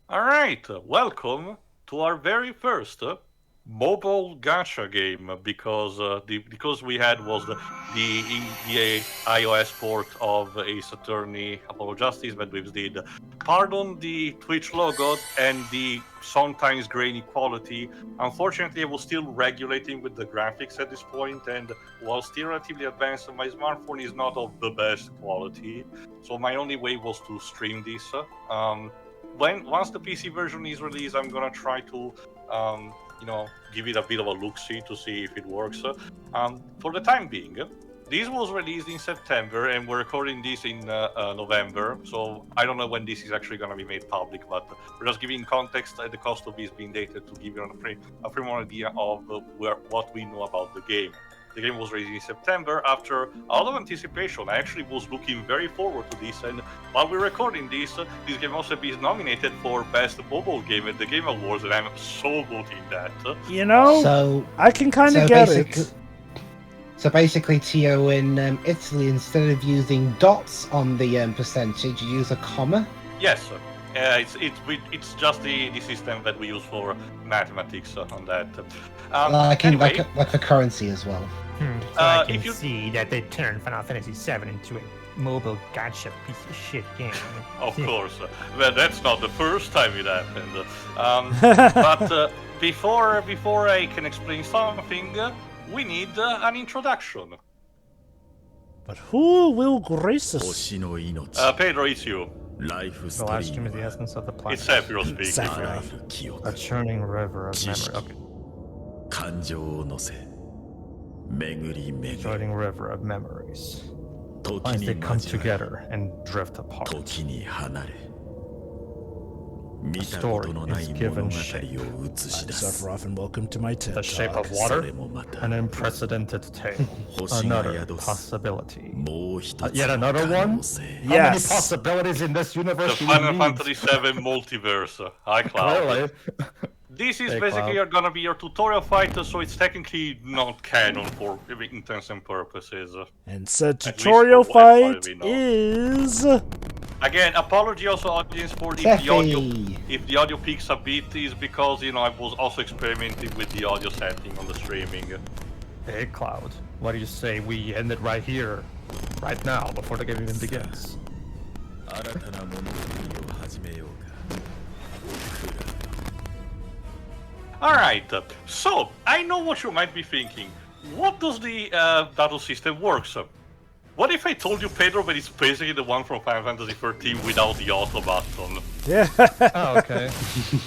Alright, welcome to our very first mobile gacha game because we had was the iOS port of Ace Attorney Apollo Justice, but we did pardon the Twitch logo and the sometimes grainy quality. Unfortunately, I was still regulating with the graphics at this point, and while still relatively advanced, my smartphone is not of the best quality. So my only way was to stream this. Once the PC version is released, I'm gonna try to give it a bit of a look-see to see if it works. For the time being, this was released in September, and we're recording this in November. So I don't know when this is actually gonna be made public, but we're just giving context at the cost of this being dated to give you a free more idea of what we know about the game. The game was released in September after a lot of anticipation. I actually was looking very forward to this, and while we're recording this game also is nominated for Best Mobile Game at the Game Awards, and I'm so voting that. So I can kind of get it. So basically, Tio, in Italy, instead of using dots on the percentage, you use a comma? Yes. It's just the system that we use for mathematics on that. Like a currency as well. So I can see that they turned Final Fantasy VII into a mobile gacha piece of shit game. Of course. Well, that's not the first time it happened. But before I can explain something, we need an introduction. But who will grace us? Pedro, it's you. The last stream is the essence of the planet. It's Sephiroth speaking. Sephiroth. A churning river of memory. Okay. Churning river of memories. Once they come together and drift apart. A story is given shape. I'm Sephiroth, and welcome to my TED The shape Talk. of water, an unprecedented tale, another possibility. Yet another one? How many Yes. possibilities in this The universe do we Final need? Fantasy VII multiverse. Hi, Cloud. Clearly. This is Hey, basically Cloud. gonna be your tutorial fight, so it's technically not canon for intents and purposes. And said At least tutorial for what fight we know. is... Again, apology also audience for if the audio peaks a bit is because I was also experimenting with the audio setting on the streaming. Hey, Cloud. What do you say we end it right here, right now, before the game even begins? Alright, so I know what you might be thinking. What does the battle system work? What if I told you, Pedro, that it's basically the one from Final Fantasy XIII without the auto button? Yeah. Oh, okay.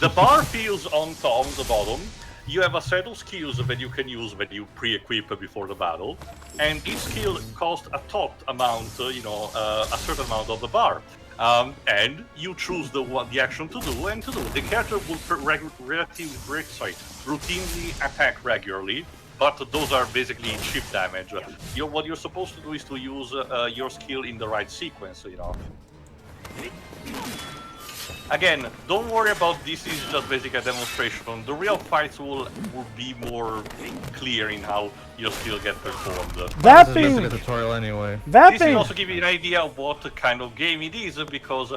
The bar feels on top, on the bottom. You have a set of skills that you can use that you pre-equip before the battle, and each skill costs a top amount, a certain amount of the bar. And you choose the action to do and to do. The character will routinely attack regularly, but those are basically chip damage. What you're supposed to do is to use your skill in the right sequence, Again, don't worry about this is just basically a demonstration. The real fights will be more clear in how your skill gets performed. That This is being... basically a tutorial anyway. That This will being... also give you an idea of what kind of game it is, because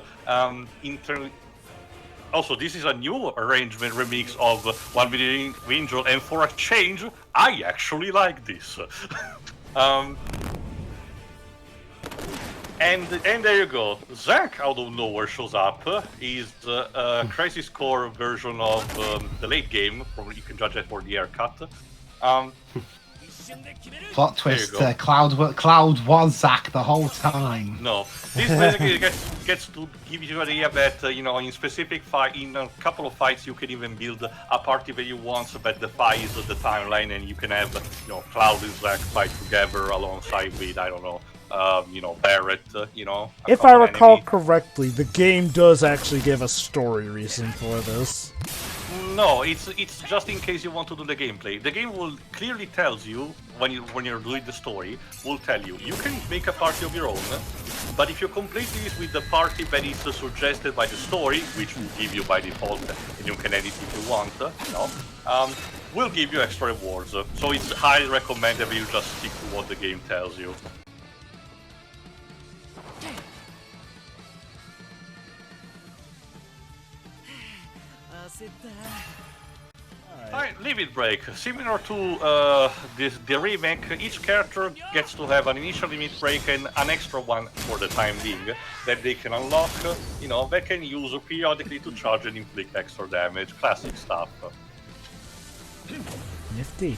also this is a new arrangement remix of One Million Angel, and for a change, I actually like this. And there you go. Zack out of nowhere shows up. He's a Crisis Core version of the late game. You can judge it for the haircut. Plot twist, Cloud was Zack the whole time. No, this basically gets to give you an idea that in specific in a couple of fights you can even build a party that you want that defies the timeline, and you can have Cloud and Zack fight together alongside with Barrett. If I recall correctly, the game does actually give a story reason for this. No, it's just in case you want to do the gameplay. The game will clearly tells you when you're doing the story, will tell you can make a party of your own, but if you complete this with the party that is suggested by the story, which will give you by default, and you can edit if you want, will give you extra rewards. So it's highly recommended that you just stick to what the game tells you. Alright, Limit Break. Similar to the remake, each character gets to have an initial limit break and an extra one for the time being that they can unlock, they can use periodically to charge and inflict extra damage. Classic stuff. Nifty.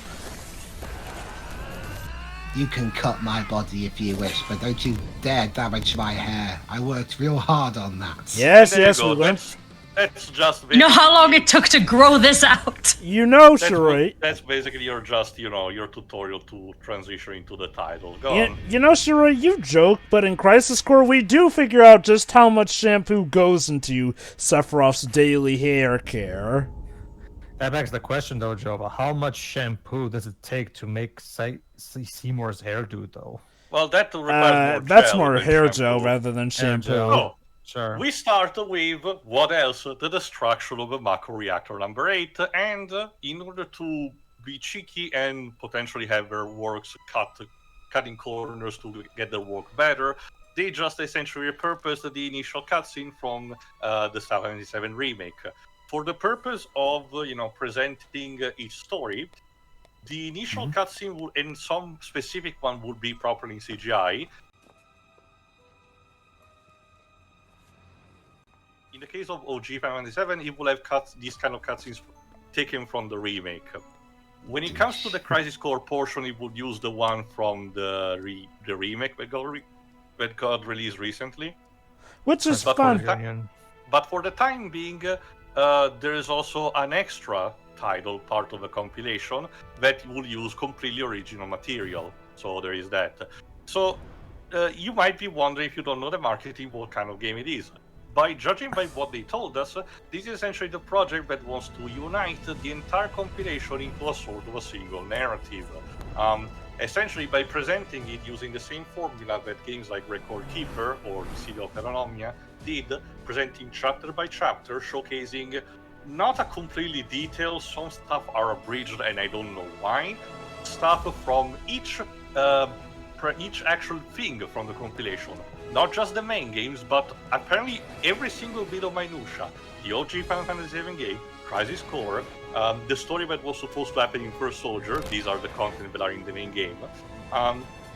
You can cut my body if you wish, but don't you dare damage my hair. I worked real hard on that. Yes, yes, we went. That's just. You know how long it took to grow this out? You know, Sheree. That's basically your tutorial to transition into the title. Go on. You know, Sheree, you joke, but in Crisis Core we do figure out just how much shampoo goes into Sephiroth's daily hair care. That begs the question, though, Jova. How much shampoo does it take to make Seymour's hairdo, though? Well, that requires more that's gel more than hair shampoo. gel rather than shampoo. Oh, sure. We start with, what else? The destruction of the Mako-Reactor number 8, and in order to be cheeky and potentially have their works cutting corners to get their work better, they just essentially repurposed the initial cutscene from the 77 remake. For the purpose of, presenting each story, the initial cutscene would, and some specific one would be properly in CGI. In the case of OG 597, it will have these kind of cutscenes taken from the remake. When it comes to the Crisis Core portion, it would use the one from the remake that got released recently. Which is fun. But for the time being, there is also an extra title, part of the compilation, that will use completely original material. So there is that. So you might be wondering, if you don't know the marketing, what kind of game it is. By judging by what they told us, this is essentially the project that wants to unite the entire compilation into a sort of a single narrative. Essentially, by presenting it using the same formula that games like Record Keeper or the City of Paranomia did, presenting chapter by chapter, showcasing not a completely detailed, some stuff are abridged and I don't know why, stuff from each actual thing from the compilation. Not just the main games, but apparently every single bit of minutia. The OG Final Fantasy VII game, Crisis Core, the story that was supposed to happen in First Soldier, these are the content that are in the main game.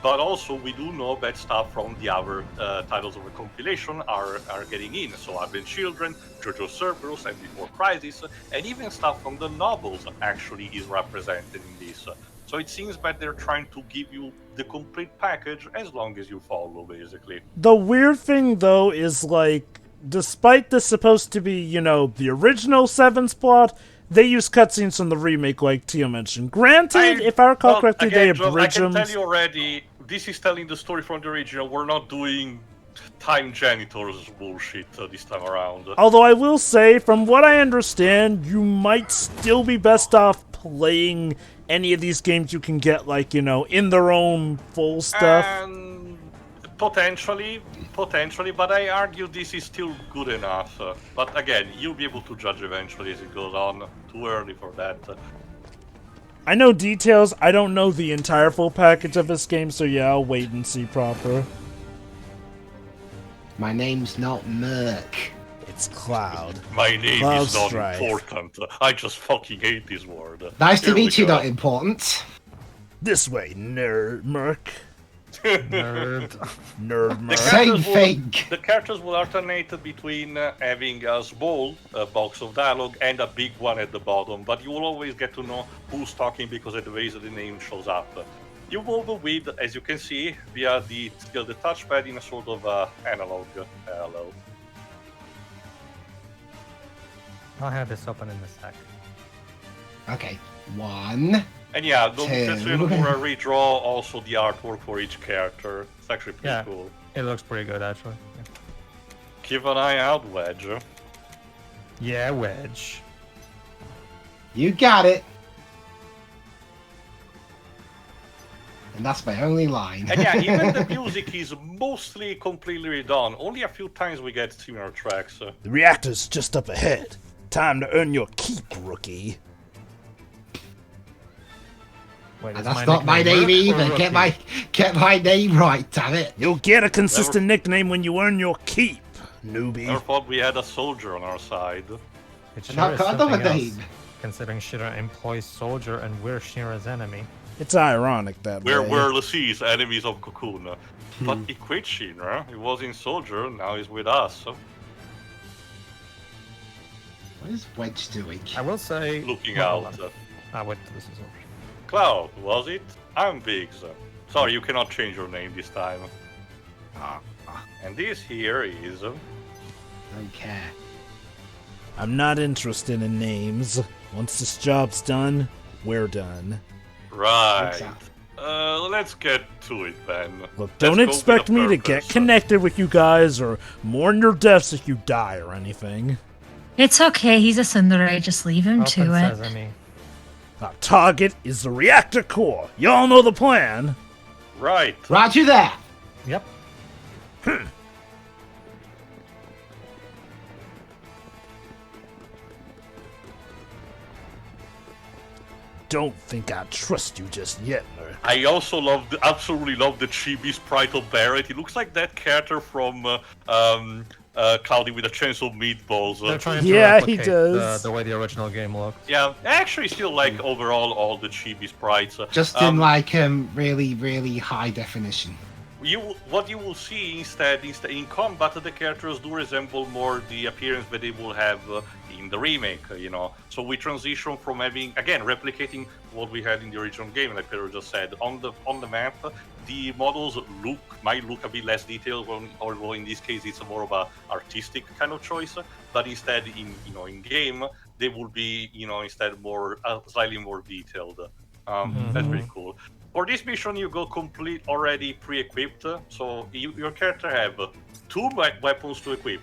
But also we do know that stuff from the other titles of the compilation are getting in. So Advent Children, JoJo's Cerberus, and Before Crisis, and even stuff from the novels actually is represented in this. So it seems that they're trying to give you the complete package as long as you follow, basically. The weird thing, though, is, like, despite this supposed to be, the original Seven's plot, they use cutscenes from the remake, like Tio mentioned. Granted, if I recall correctly, they abridge them. I can tell you already, this is telling the story from the original. We're not doing Time Janitors bullshit this time around. Although I will say, from what I understand, you might still be best off playing any of these games you can get, like, in their own full stuff. Potentially, but I argue this is still good enough. But again, you'll be able to judge eventually as it goes on. Too early for that. I know details, I don't know the entire full package of this game, so yeah, I'll wait and see proper. My name's not Merc. It's Cloud. My name Cloud is not Strife. important. I just fucking hate this word. Nice to meet you, not important. This way, nerd Merc. Nerd. Nerd Merc. Same thing. The characters will alternate between having a small box of dialogue and a big one at the bottom, but you will always get to know who's talking because at the base of the name shows up. You move with, as you can see, via the touchpad in a sort of analog. Hello. I'll have this open in a sec. Okay. 1. And yeah, don't Two. just redraw also the artwork for each character. It's actually pretty cool. It looks pretty good, actually. Yeah. Keep an eye out, Wedge. Yeah, Wedge. You got it. And that's my only line. And yeah, even the music is mostly completely redone. Only a few times we get similar tracks. The reactor's just up ahead. Time to earn your keep, rookie. Wait, And that's not my name either. Get my name right, damn it. You'll get a consistent nickname when you earn your keep, newbie. Never thought we had a soldier on our side. It sure Not is got something another else, name. considering Shira employs soldier and we're Shira's enemy. It's ironic that We're way. Ulysses, enemies of Cocoon. But he quit Shinra. He was in Soldier, now he's with us. What is Wedge doing? I will say... Looking Hold out. on. Wait, this is over. Cloud, was it? I'm Biggs. Sorry, you cannot change your name this time. And this here is... Don't care. I'm not interested in names. Once this job's done, we're done. Right. Exactly. Let's get to it then. Look, Let's don't go expect with a me to get purpose. connected with you guys or mourn your deaths if you die or anything. It's okay, he's a tsundere, just leave him Open to it. sesame. Our target is the reactor core. Y'all know the plan. Right. Roger that! Yep. Don't think I trust you just yet, nerd. I also absolutely love the chibi sprite of Barrett. He looks like that character from Cloudy with a Chance of Meatballs. They're trying to Yeah, he replicate does. the way the original game looked. Yeah, I actually still like overall all the chibi sprites. Just in like really, really high definition. What you will see instead in combat, the characters do resemble more the appearance that they will have in the remake, you know. So we transition from having, again, replicating what we had in the original game, like Pedro just said. On the map, the models might look a bit less detailed, although in this case it's more of a artistic kind of choice. But instead, in game, they will be, instead more slightly more detailed. That's pretty cool. For this mission, you go complete already pre-equipped, so your character have 2 weapons to equip,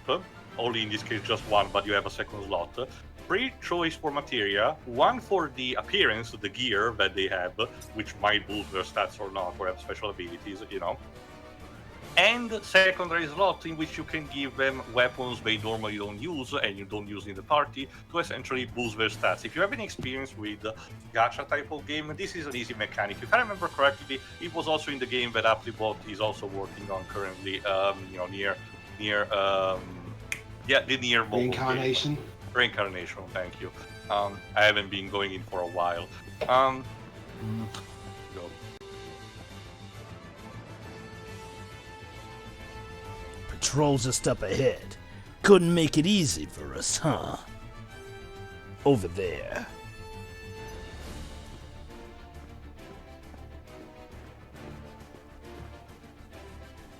only in this case just 1, but you have a second slot. 3 choice for materia, 1 for the appearance, the gear that they have, which might boost their stats or not, or have special abilities, and secondary slot in which you can give them weapons they normally don't use and you don't use in the party to essentially boost their stats. If you have any experience with gacha type of game, this is an easy mechanic. If I remember correctly, it was also in the game that Applebot is also working on currently, the near mobile Reincarnation. game. Reincarnation, thank you. I haven't been going in for a while. Go. Patrol's just up ahead. Couldn't make it easy for us, huh? Over there.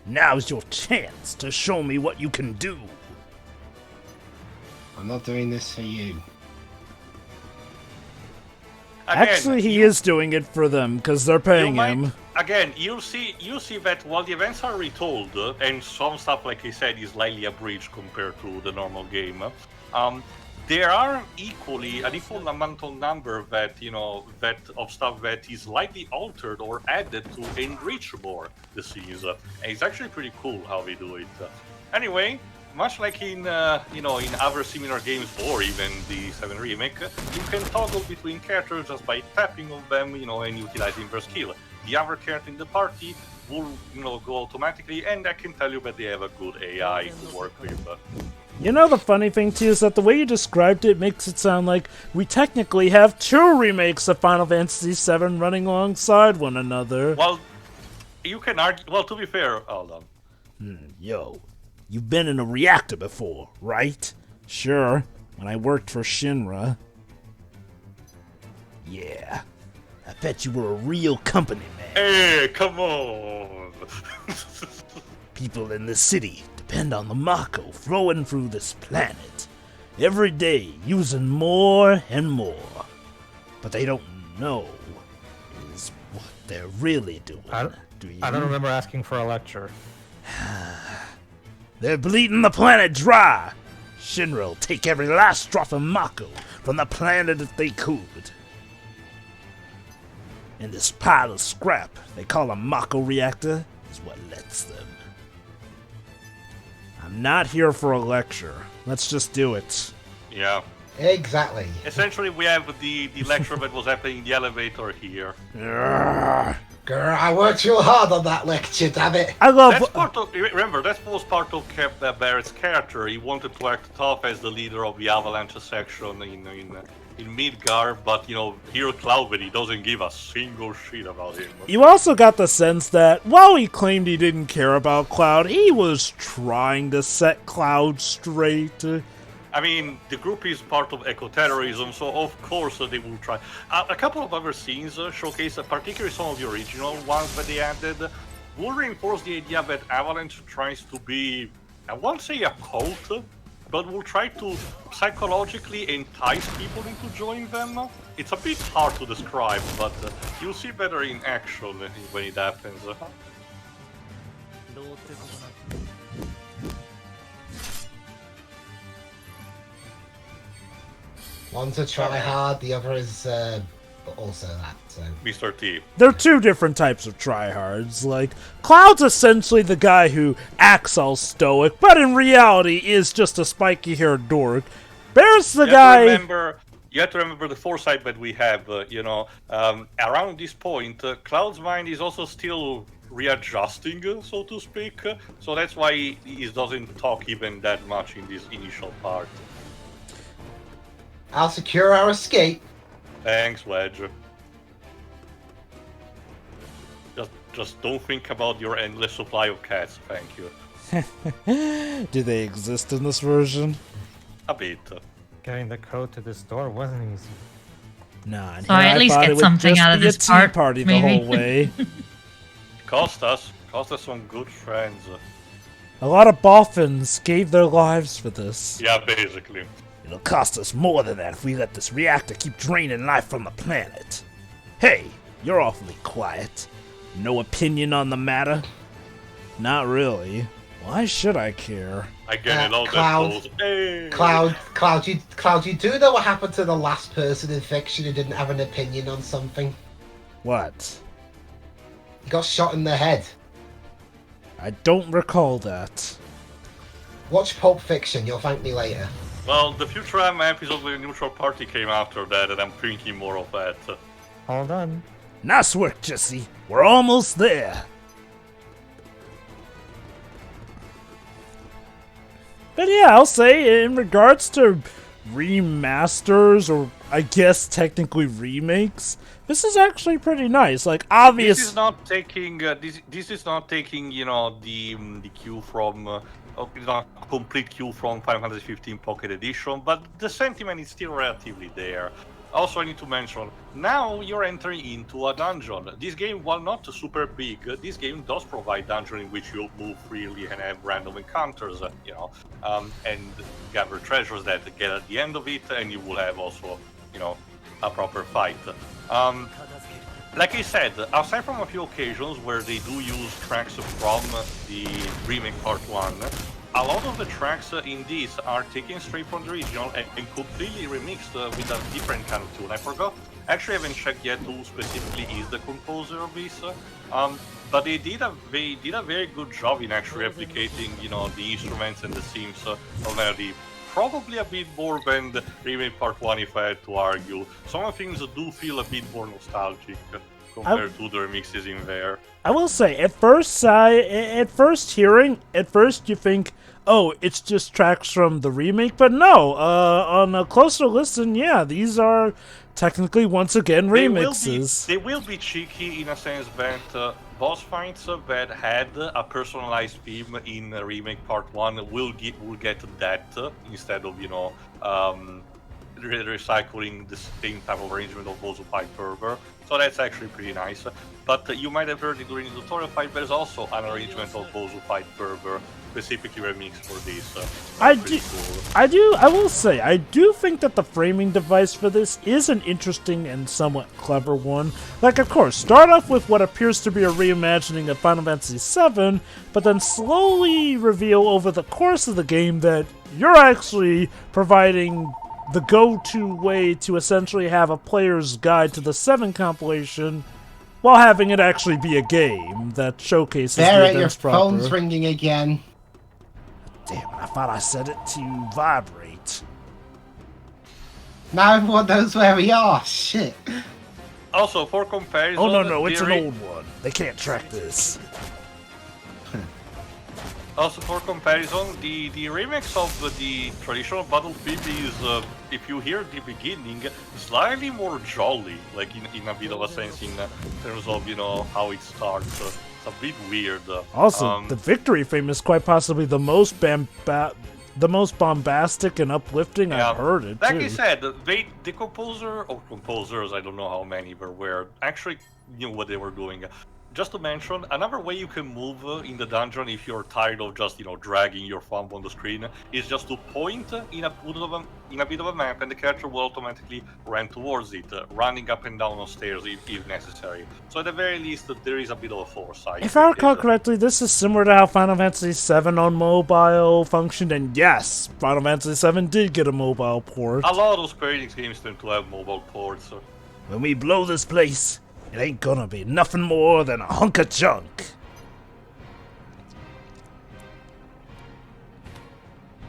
Now's your chance to show me what you can do. I'm not doing this for you. Again, Actually, he is doing it for them because they're paying him. Again, you'll see that while the events are retold, and some stuff, like I said, is slightly abridged compared to the normal game. There are an equal amount of number that of stuff that is slightly altered or added to enrich more the scenes. And it's actually pretty cool how they do it. Anyway, much like in other similar games or even the 7 remake, you can toggle between characters just by tapping on them, and utilizing their skill. The other character in the party will, go automatically, and I can tell you that they have a good AI to work with. The funny thing too is that the way you described it makes it sound like we technically have 2 remakes of Final Fantasy VII running alongside one another. Well, you can argue. Well, to be fair, hold on. Yo, you've been in a reactor before, right? Sure, when I worked for Shinra. Yeah, I bet you were a real company man. Hey, come on! People in the city depend on the Mako flowing through this planet every day, using more and more. But they don't know is what they're really doing. Do you? I don't remember asking for a lecture. They're bleeding the planet dry. Shinra'll take every last drop of Mako from the planet if they could. And this pile of scrap they call a Mako-reactor is what lets them. I'm not here for a lecture. Let's just do it. Yeah. Exactly. Essentially, we have the lecture that was happening in the elevator here. Grr, I worked real hard on that lecture, damn it. I love. That's part of, remember, that was part of Barrett's character. He wanted to act tough as the leader of the Avalanche section in Midgar, but here Cloudman, he doesn't give a single shit about him. You also got the sense that while he claimed he didn't care about Cloud, he was trying to set Cloud straight. I mean, the group is part of eco-terrorism, so of course they will try. A couple of other scenes showcase, particularly some of the original ones that they added, will reinforce the idea that Avalanche tries to be, I won't say a cult, but will try to psychologically entice people into joining them. It's a bit hard to describe, but you'll see better in action when it happens. One's a try hard, the other is also that. So. Mr. T. There are two different types of tryhards. Like, Cloud's essentially the guy who acts all stoic, but in reality is just a spiky-haired dork. Bear's the guy... You have to remember the foresight that we have, around this point, Cloud's mind is also still readjusting, so to speak, so that's why he doesn't talk even that much in this initial part. I'll secure our escape. Thanks, Wedge. Just don't think about your endless supply of cats, thank you. Do they exist in this version? A bit. Getting the code to this door wasn't easy. Nah, So I at least get something out of this part, party maybe. the whole way. Cost us some good friends. A lot of boffins gave their lives for this. Yeah, basically. It'll cost us more than that if we let this reactor keep draining life from the planet. Hey, you're awfully quiet. No opinion on the matter? Not really. Why should I care? I get it all Cloud. that hey. Cloud, you do know what happened to the last person in fiction who didn't have an opinion on something? What? He got shot in the head. I don't recall that. Watch Pulp Fiction, you'll thank me later. Well, the Futurama episode with the Neutral Party came after that, and I'm thinking more of that. All done. Nice work, Jesse. We're almost there. But yeah, I'll say in regards to remasters, or I guess technically remakes, this is actually pretty nice. Like, obvious. This is not taking. This is not taking. The cue from. Not complete cue from Final Fantasy 15 Pocket Edition, but the sentiment is still relatively there. Also, I need to mention, now you're entering into a dungeon. This game, while not super big, this game does provide dungeon in which you'll move freely and have random encounters, and gather treasures that get at the end of it, and you will have also, a proper fight. Like I said, aside from a few occasions where they do use tracks from the remake part 1, a lot of the tracks in this are taken straight from the original and completely remixed with a different kind of tune. Actually I haven't checked yet who specifically is the composer of this, but they did a very good job in actually replicating, the instruments and the themes of melody. Probably a bit more than the remake part 1, if I had to argue. Some of the things do feel a bit more nostalgic compared to the remixes in there. I will say, at first you think, oh, it's just tracks from the remake, but no, on a closer listen, yeah, these are technically, once again, remixes. They will be cheeky in a sense that boss fights that had a personalized theme in remake part 1 will get that instead of recycling the same type of arrangement of those who fight fervor. So that's actually pretty nice. But you might have heard it during the tutorial fight, there's also an arrangement of those who fight fervor specifically remixed for this. I will say, I do think that the framing device for this is an interesting and somewhat clever one. Like, of course, start off with what appears to be a reimagining of Final Fantasy VII, but then slowly reveal over the course of the game that you're actually providing the go-to way to essentially have a player's guide to the 7 compilation while having it actually be a game that showcases the events proper. Your phone's ringing again. Damn, I thought I set it to vibrate. Now everyone knows where we are. Shit. Also, for comparison... Oh, no, it's an old one. They can't track this. Also, for comparison, the remix of the traditional battlefield is, if you hear the beginning, slightly more jolly, like in a bit of a sense in terms of, you know, how it starts. It's a bit weird. Also, the victory theme is quite possibly the most bombastic and uplifting I've heard it, like too. I said, the composer, or composers, I don't know how many there were, actually knew what they were doing. Just to mention, another way you can move in the dungeon if you're tired of just, you know, dragging your thumb on the screen is just to point in a bit of a map, and the character will automatically run towards it, running up and down on stairs if necessary. So at the very least, there is a bit of a foresight. If I recall correctly, this is similar to how Final Fantasy VII on mobile functioned, and yes, Final Fantasy VII did get a mobile port. A lot of Square Enix games tend to have mobile ports. When we blow this place, it ain't gonna be nothing more than a hunk of junk.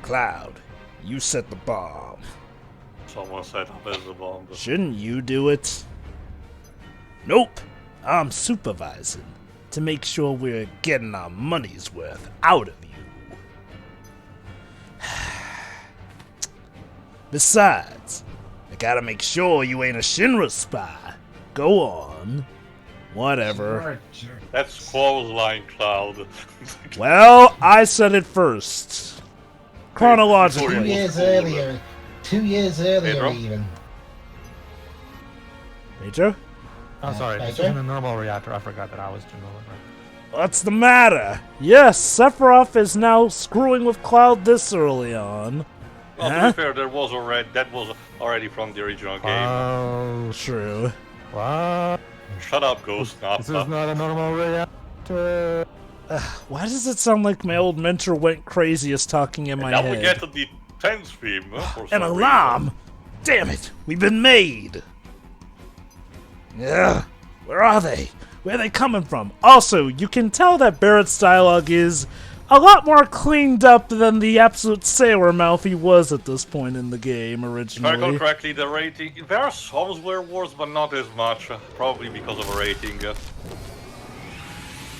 Cloud, you set the bomb. Someone set up as a bomb. Shouldn't you do it? Nope, I'm supervising to make sure we're getting our money's worth out of you. Besides, I gotta make sure you ain't a Shinra spy. Go on. Whatever. That's clothesline, Cloud. Well, I said it first. Chronologically. 2 years earlier. 2 years earlier, Pedro? even. Major? Oh, sorry. This Pedro? isn't a normal reactor. I forgot that I was General. What's the matter? Yes, Sephiroth is now screwing with Cloud this early on. Well, to Huh? be fair, that was already from the original game. Oh, True. what? Shut up, Ghost. This is not a normal reactor. Why does it sound like my old mentor went crazy is talking in my Now head? we get to the 10th theme. For An some alarm! Damn it! We've been made! Ugh, where are they? Where are they coming from? Also, you can tell that Barrett's dialogue is a lot more cleaned up than the absolute sailor mouth he was at this point in the game If I recall originally. correctly, the rating... There are some swear words, but not as much. Probably because of a rating.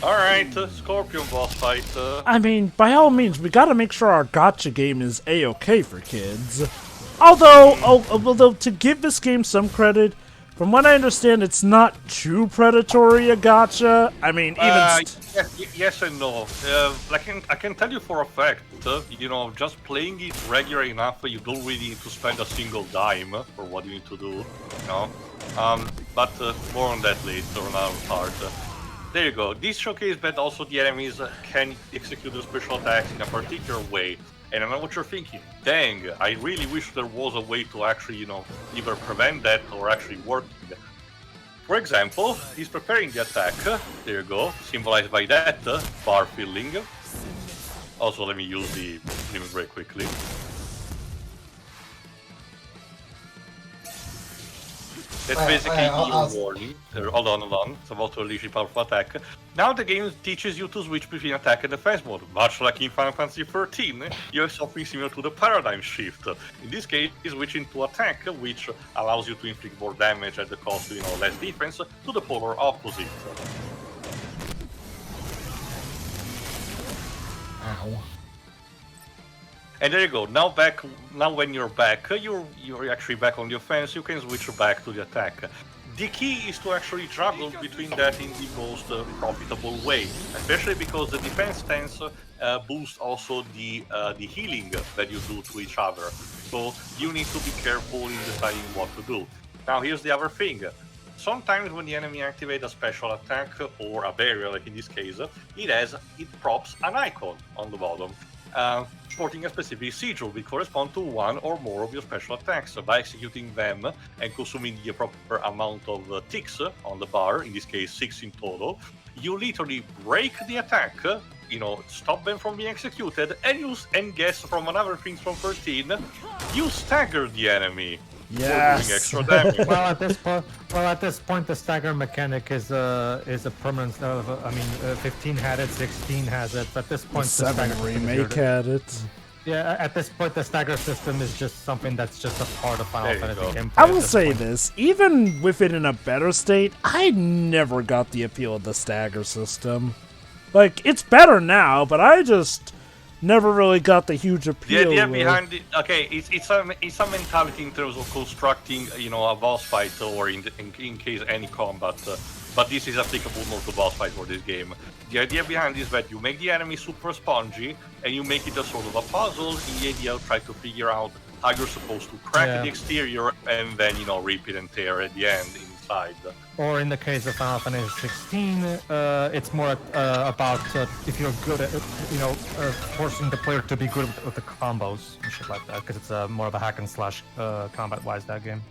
Alright, Scorpion boss fight. I mean, by all means, we gotta make sure our gotcha game is a-okay for kids. Although, to give this game some credit, from what I understand, it's not too predatory a gotcha. I mean, even... Yes and no. I can tell you for a fact, you know, just playing it regular enough, you don't really need to spend a single dime for what you need to do, you know. But more on that later on our part. There you go. This showcased that also the enemies can execute their special attacks in a particular way. And I know what you're thinking. Dang, I really wish there was a way to actually, you know, either prevent that or actually working. For example, he's preparing the attack. There you go, symbolized by that bar filling. Also, let me use the limit break quickly. That's basically your warning. Hold on. It's about to unleash a powerful attack. Now the game teaches you to switch between attack and defense mode. Much like in Final Fantasy XIII, you have something similar to the paradigm shift. In this case, switching to attack, which allows you to inflict more damage at the cost of, you know, less defense, to the polar opposite. Ow. And there you go. Now when you're back, you're actually back on the offense. You can switch back to the attack. The key is to actually juggle between that in the most profitable way, especially because the defense stance boosts also the healing that you do to each other. So you need to be careful in deciding what to do. Now here's the other thing. Sometimes when the enemy activates a special attack or a barrier, like in this case, it props an icon on the bottom. Sporting a specific sigil will correspond to one or more of your special attacks. By executing them and consuming the proper amount of ticks on the bar, in this case 6 in total, you literally break the attack, you know, stop them from being executed, and guess from another thing from 13, you stagger the enemy. Yes. Doing extra damage. Well, at this point, the stagger mechanic is a permanent. 15 had it, 16 has it. At this point, The 7 stagger remake had it. Yeah, at this point, the stagger system is just something that's just a part of Final Fantasy gameplay. I will say this, even with it in a better state, I never got the appeal of the stagger system. Like, it's better now, but I just never really got the huge appeal. The idea behind it, okay, it's a mentality in terms of constructing, you know, a boss fight or in case any combat. But this is applicable more to boss fight for this game. The idea behind is that you make the enemy super spongy and you make it a sort of a puzzle in the idea of trying to figure out how you're supposed to crack the exterior and then, you know, rip it and tear at the end inside. Or in the case of Final Fantasy 16, it's more about if you're good at, you know, forcing the player to be good with the combos and shit like that, because it's more of a hack and slash combat-wise, that game.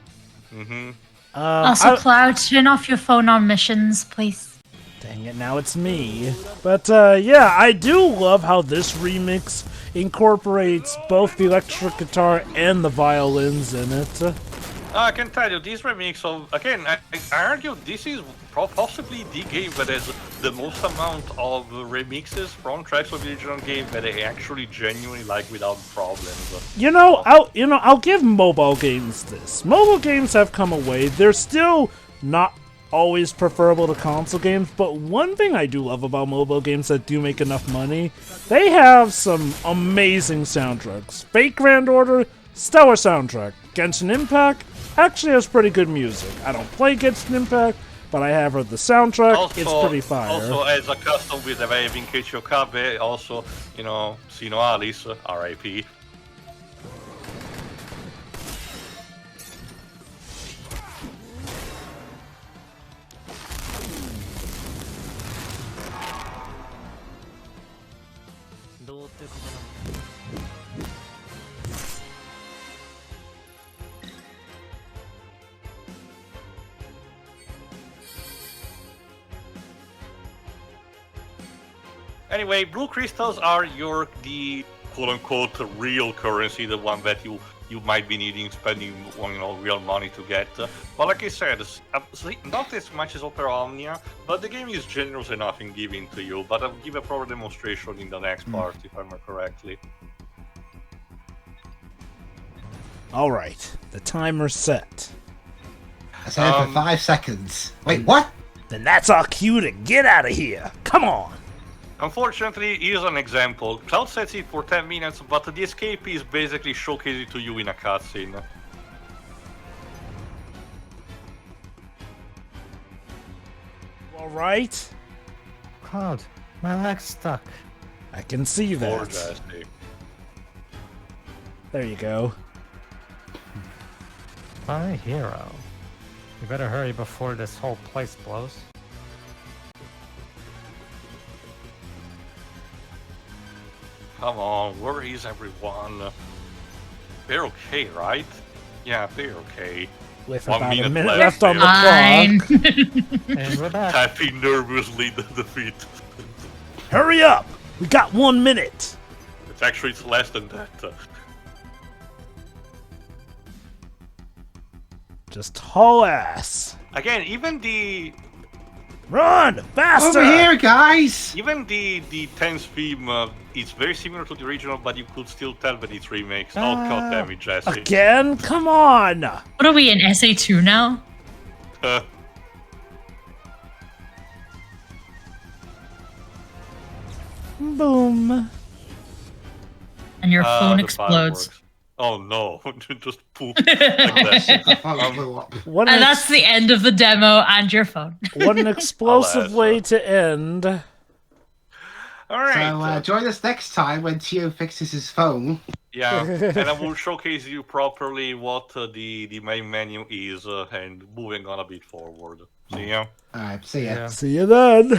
Mm-hmm. Also, Cloud, turn off your phone on missions, please. Dang it, now it's me. But yeah, I do love how this remix incorporates both the electric guitar and the violins in it. I can tell you, this remix of, again, I argue this is possibly the game that has the most amount of remixes from tracks of the original game that I actually genuinely like without problems. I'll give mobile games this. Mobile games have come away. They're still not always preferable to console games, but one thing I do love about mobile games that do make enough money, they have some amazing soundtracks. Fate Grand Order, stellar soundtrack. Genshin Impact actually has pretty good music. I don't play Genshin Impact, but I have heard the soundtrack. Also, it's pretty fire. Also, as a custom with the Waving Keiichi Okabe, also, you know, Sino Alice, R.I.P. Anyway, blue crystals are the quote-unquote real currency, the one that you might be needing, spending real money to get. But like I said, not as much as Opera Omnia, but the game is generous enough in giving to you. But I'll give a proper demonstration in the next part, if I remember correctly. Alright, the timer's set. I said for 5 seconds. Wait, what? Then that's our cue to get out of here. Come on. Unfortunately, here's an example. Cloud sets it for 10 minutes, but the escape is basically showcased to you in a cutscene. Alright. Cloud, my leg's stuck. I can see that. There you go. My hero. You better hurry before this whole place blows. Come on, where is everyone? They're okay, right? Yeah, they're okay. With 1 about a minute minute left left on the clock. And we're back. Tapping nervously the defeat. Hurry up! We got 1 minute. It's less than that. Just haul ass. Again, even the Run! Faster! Over here, guys! Even the tense theme, it's very similar to the original, but you could still tell that it's remakes. Oh god damn it, Jesse. Again? Come on! What are we in SA2 now? Boom. And your phone the explodes. fireworks. Oh no, just poop like that. What And an, that's the end of the demo and your phone. what an explosive Alas. way to end. Alright. So join us next time when Tio fixes his phone. Yeah, and I will showcase you properly what the main menu is and moving on a bit forward. See ya. Alright, see ya. Yeah. See you then.